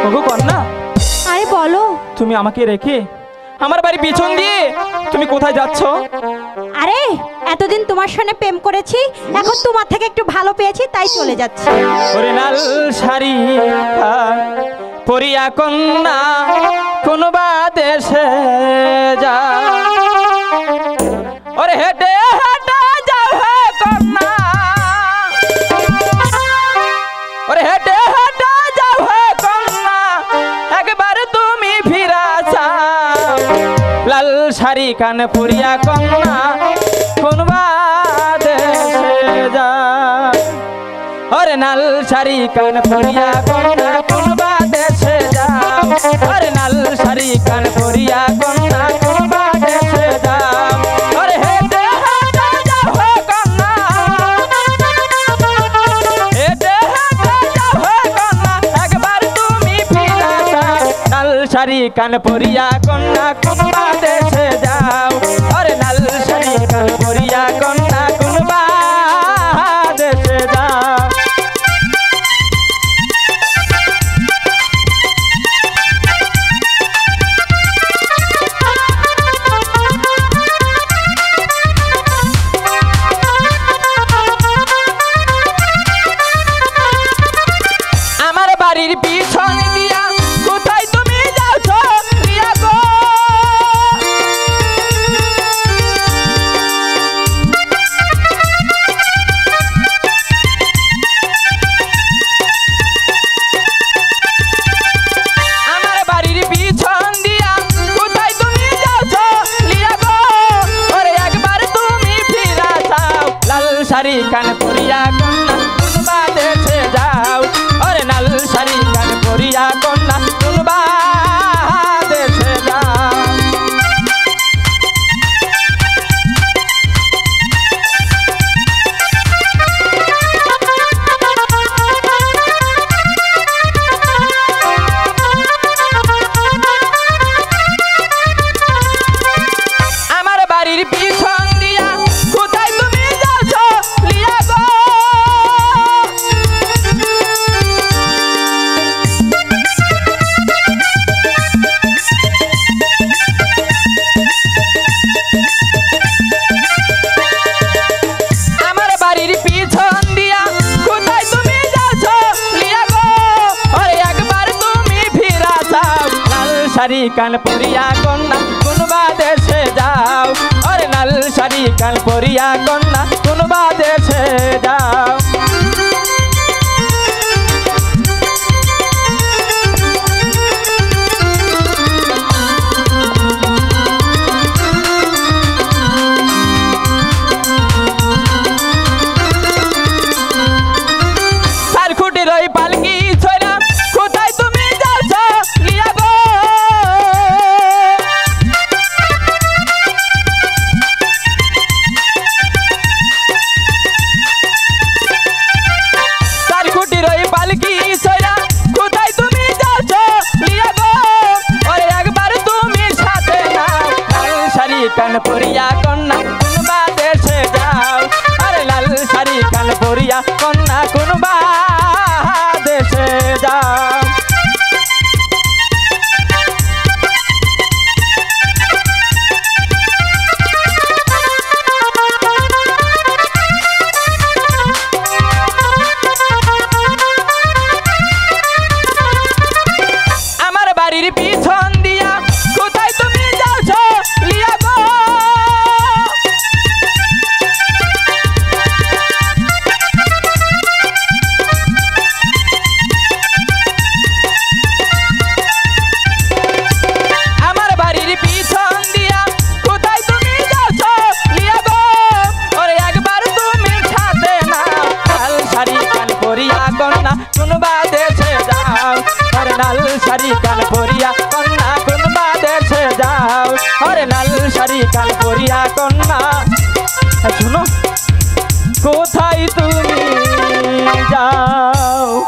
ওগো কন্যা, আরে বলো। তুমি আমাকে রেখে আমার বাড়ি পিছন দিয়ে তুমি কোথায় যাচ্ছ? আরে এতদিন তোমার সঙ্গে প্রেম করেছি, এখন তোমার থেকে একটু ভালো পেয়েছি তাই চলে যাচ্ছি। ওরে লাল শাড়ি পরিয়া কন্যা কোন বা দেশে যা, ওরে হেঁটে হেঁটে যাও হে কন্যা, ওরে হেঁটে হেঁটে যাও হে কন্যা, একবার তুমি ফিরা যাও। লাল শাড়ি কান পরিয়া কন্যা কোন বা দেশে যা, ওরে লাল শাড়ি কান পরিয়া কন্যা কোন বা দেশে যাও, ওরে লাল শাড়ি কান পরিয়া কন্যা কোন বা দেশে যাও, ওরে হেঁটে হেঁটে যাও হে কন্যা, হেঁটে হেঁটে যাও হে কন্যা, একবার তুমি ফিরে যাও। লাল শাড়ি কান পরিয়া কন্যা কোন বা দেশে যাও, ওরে লাল শাড়ি কান পরিয়া কন্যা কোন বা দেশে যাও। বাড়ির পিছন দিয়া কোথায় তুমি যাচ্ছ রিয়া গো, আমার বাড়ির পিছন দিয়া কোথায় তুমি যাচ্ছ রিয়া গো, ওরে একবার তুমি ফিরা যাও। লাল শাড়ি কান পরিয়া কন্যা কোন বা দেশে যাও, ওরে লাল শাড়ি কান পরিয়া কন্যা কোন বা দেশে যাও। আমার বাড়ির পিছন দিয়া কোথায় তুমি যাচ্ছ লিয়া গো, আমার বাড়ির পিছন দিয়া কোথায় তুমি যাচ্ছ লিয়া গো, ওরে একবার তুমি ফিরা যাও। লাল শাড়ি কান পরিয়া কন্যা কোন বা দেশে যাও, ওরে লাল শাড়ি কান পরিয়া কন্যা কোন বা দেশে যাও। সারখুটির ওই পালকি ছড়া কোথায় তুমি যাচ্ছ লিয়া গো, সারখুটির ওই পালকি ছড়া কোথায় তুমি যাচ্ছ লিয়া গো, ওরে একবার তুমি সাথে নাও। লাল শাড়ি কান পরিয়া কন্যা কোন বা দেশে যাও, আরে লাল শাড়ি কান পরিয়া কন্যা কোন বা দেশে যাও। আমার বাড়ির পিছন দিয়া কোথায় তুমি যাচ্ছ লিয়া গো, আমার বাড়ির পিছন দিয়া কোথায় তুমি যাচ্ছ লিয়া গো, ওরে একবার তুমি সাথে নাও। লাল শাড়ি কান পরিয়া কন্যা কোন বা দেশে যাও, ওরে লাল শাড়ি কান পরিয়া কন্যা কোন বা দেশে যাও, ওরে লাল শাড়ি কান পরিয়া কন্যা। শুনো কোথায় তুমি